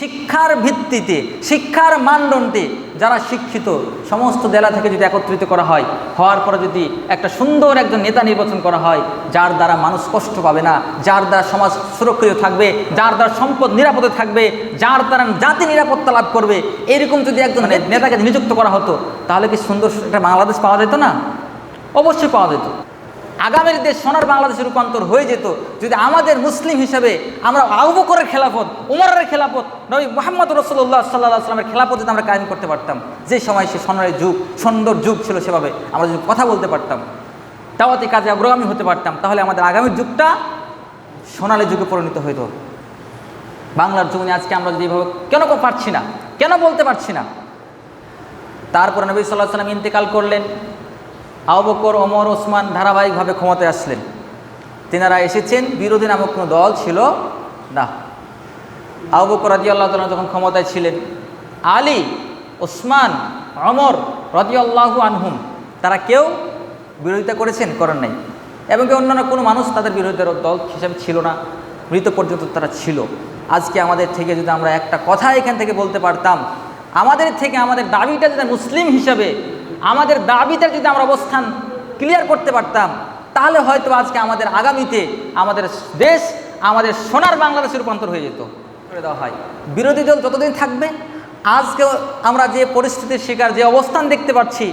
শিক্ষার ভিত্তিতে, শিক্ষার মানদণ্ডে যারা শিক্ষিত সমস্ত জেলা থেকে যদি একত্রিত করা হয়, হওয়ার পরে যদি একটা সুন্দর একজন নেতা নির্বাচন করা হয়, যার দ্বারা মানুষ কষ্ট পাবে না, যার দ্বারা সমাজ সুরক্ষিত থাকবে, যার দ্বারা সম্পদ নিরাপদে থাকবে, যার দ্বারা জাতি নিরাপত্তা লাভ করবে, এরকম যদি একজন নেতাকে নিযুক্ত করা হতো, তাহলে কি সুন্দর একটা বাংলাদেশ পাওয়া যেত না? অবশ্যই পাওয়া যেত। আগামীর দেশ সোনার বাংলাদেশে রূপান্তর হয়ে যেত যদি আমাদের মুসলিম হিসেবে আমরা আবু বকরের খেলাফত, উমরের খেলাফত, নবী মুহাম্মদ রাসূলুল্লাহ সাল্লাল্লাহু আলাইহি ওয়াসাল্লামের খেলাফত যদি আমরা কায়েম করতে পারতাম, যে সময় সে সোনারের যুগ, সুন্দর যুগ ছিল, সেভাবে আমরা যদি কথা বলতে পারতাম, দাওয়াতি কাজে অগ্রগামী হতে পারতাম, তাহলে আমাদের আগামীর যুগটা সোনালী যুগে পরিণত হইত। বাংলার জমিনে আজকে আমরা যদি এভাবে কেন পারছি না, কেন বলতে পারছি না? তারপরে নবী সাল্লাল্লাহু আলাইহি ওয়াসাল্লাম ইন্তেকাল করলেন, আবু বকর, ওমর, ওসমান ধারাবাহিকভাবে ক্ষমতায় আসলেন। তেনারা এসেছেন, বিরোধী নামক কোনো দল ছিল না। আবু বকর রাদিয়াল্লাহু তাআলা যখন ক্ষমতায় ছিলেন, আলী, ওসমান, ওমর রাদিয়াল্লাহু আনহুম তারা কেউ বিরোধিতা করেছেন? করেন নাই। এবং অন্যান্য কোনো মানুষ তাদের বিরোধিতার দল হিসাবে ছিল না, মৃত পর্যন্ত তারা ছিল। আজকে আমাদের থেকে যদি আমরা একটা কথা এখান থেকে বলতে পারতাম, আমাদের থেকে আমাদের দাবিটা যদি মুসলিম হিসাবে আমাদের দাবিতে যদি আমরা অবস্থান ক্লিয়ার করতে পারতাম, তাহলে হয়তো আজকে আমাদের আগামীতে আমাদের দেশ আমাদের সোনার বাংলাদেশে রূপান্তর হয়ে যেত। করে দেওয়া হয় বিরোধী দল যতদিন থাকবে, আজকে আমরা যে পরিস্থিতির শিকার, যে অবস্থান দেখতে পাচ্ছি,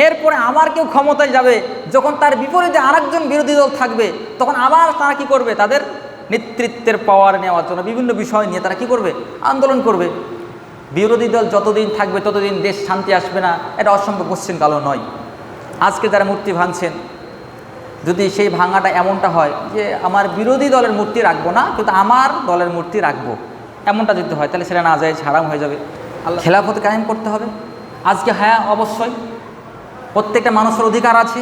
এরপরে আবার কেউ ক্ষমতায় যাবে, যখন তার বিপরীতে আরেকজন বিরোধী দল থাকবে, তখন আবার তারা কি করবে? তাদের নেতৃত্বের পাওয়ার নেওয়ার জন্য বিভিন্ন বিষয় নিয়ে তারা কি করবে? আন্দোলন করবে। বিরোধী দল যতদিন থাকবে ততদিন দেশ শান্তি আসবে না, এটা অসম্ভব, কোশ্চেন কালো নয়। আজকে যারা মূর্তি ভাঙছেন, যদি সেই ভাঙাটা এমনটা হয় যে আমার বিরোধী দলের মূর্তি রাখবো না, কিন্তু আমার দলের মূর্তি রাখবো, এমনটা যদি হয়, তাহলে সেটা না যায়, হারাম হয়ে যাবে। খেলাফত কায়েম করতে হবে। আজকে হ্যাঁ, অবশ্যই প্রত্যেকটা মানুষের অধিকার আছে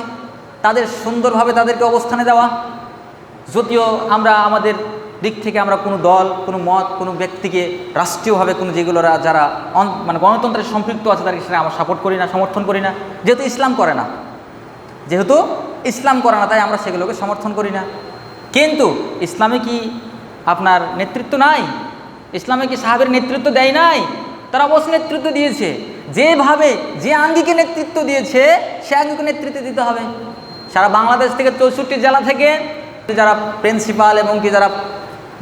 তাদের সুন্দরভাবে তাদেরকে অবস্থানে দেওয়া। যদিও আমরা আমাদের দিক থেকে আমরা কোনো দল, কোনো মত, কোনো ব্যক্তিকে রাষ্ট্রীয়ভাবে কোনো যেগুলো যারা মানে গণতন্ত্রের সম্পৃক্ত আছে তাদেরকে সেটা আমরা সাপোর্ট করি না, সমর্থন করি না, যেহেতু ইসলাম করে না, তাই আমরা সেগুলোকে সমর্থন করি না। কিন্তু ইসলামে কি আপনার নেতৃত্ব নাই? ইসলামে কি সাহাবের নেতৃত্ব দেয় নাই? তারা অবশ্য নেতৃত্ব দিয়েছে। যেভাবে যে আঙ্গিকে নেতৃত্ব দিয়েছে সে আঙ্গিকে নেতৃত্ব দিতে হবে। সারা বাংলাদেশ থেকে 64 জেলা থেকে যারা প্রিন্সিপাল এবং কি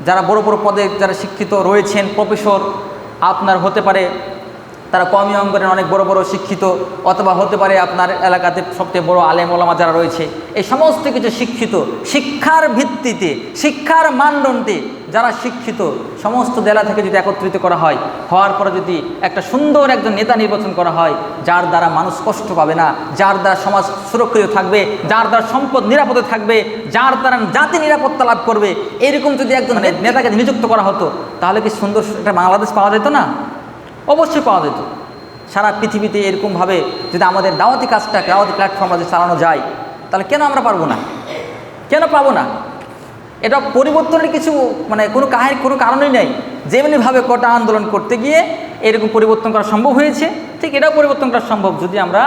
যারা বড় বড় পদে যারা শিক্ষিত রয়েছেন, প্রফেসর আপনার হতে পারে, তারা কওমি অঙ্গনের অনেক বড় বড় শিক্ষিত, অথবা হতে পারে আপনার এলাকাতে সবচেয়ে বড় আলেম ওলামা যারা রয়েছে, এই সমস্ত কিছু শিক্ষিত, শিক্ষার ভিত্তিতে, শিক্ষার মানদণ্ডে যারা শিক্ষিত সমস্ত জেলা থেকে যদি একত্রিত করা হয়, হওয়ার পরে যদি একটা সুন্দর একজন নেতা নির্বাচন করা হয়, যার দ্বারা মানুষ কষ্ট পাবে না, যার দ্বারা সমাজ সুরক্ষিত থাকবে, যার দ্বারা সম্পদ নিরাপদে থাকবে, যার দ্বারা জাতি নিরাপত্তা লাভ করবে, এরকম যদি একজন নেতাকে নিযুক্ত করা হতো, তাহলে কি সুন্দর একটা বাংলাদেশ পাওয়া যেত না? অবশ্যই পাওয়া যেত। সারা পৃথিবীতে এরকমভাবে যদি আমাদের দাওয়াতি কাজটা, দাওয়াতি প্ল্যাটফর্ম যদি চালানো যায়, তাহলে কেন আমরা পারবো না? কেন পাবো না? এটা পরিবর্তনের কিছু মানে কোনো কারণই নেই। যেমনিভাবে কোটা আন্দোলন করতে গিয়ে এরকম পরিবর্তন করা সম্ভব হয়েছে, ঠিক এটাও পরিবর্তন করা সম্ভব যদি আমরা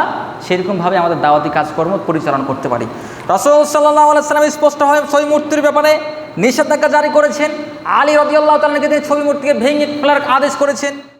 সেরকমভাবে আমাদের দাওয়াতি কাজকর্ম পরিচালনা করতে পারি। রাসূল সাল্লাল্লাহু আলাইহি ওয়াসাল্লাম স্পষ্টভাবে ছবি মূর্তির ব্যাপারে নিষেধাজ্ঞা জারি করেছেন। আলী রাদিয়াল্লাহু তাআলাকে ছবি মূর্তিকে ভেঙে ফেলার আদেশ করেছেন।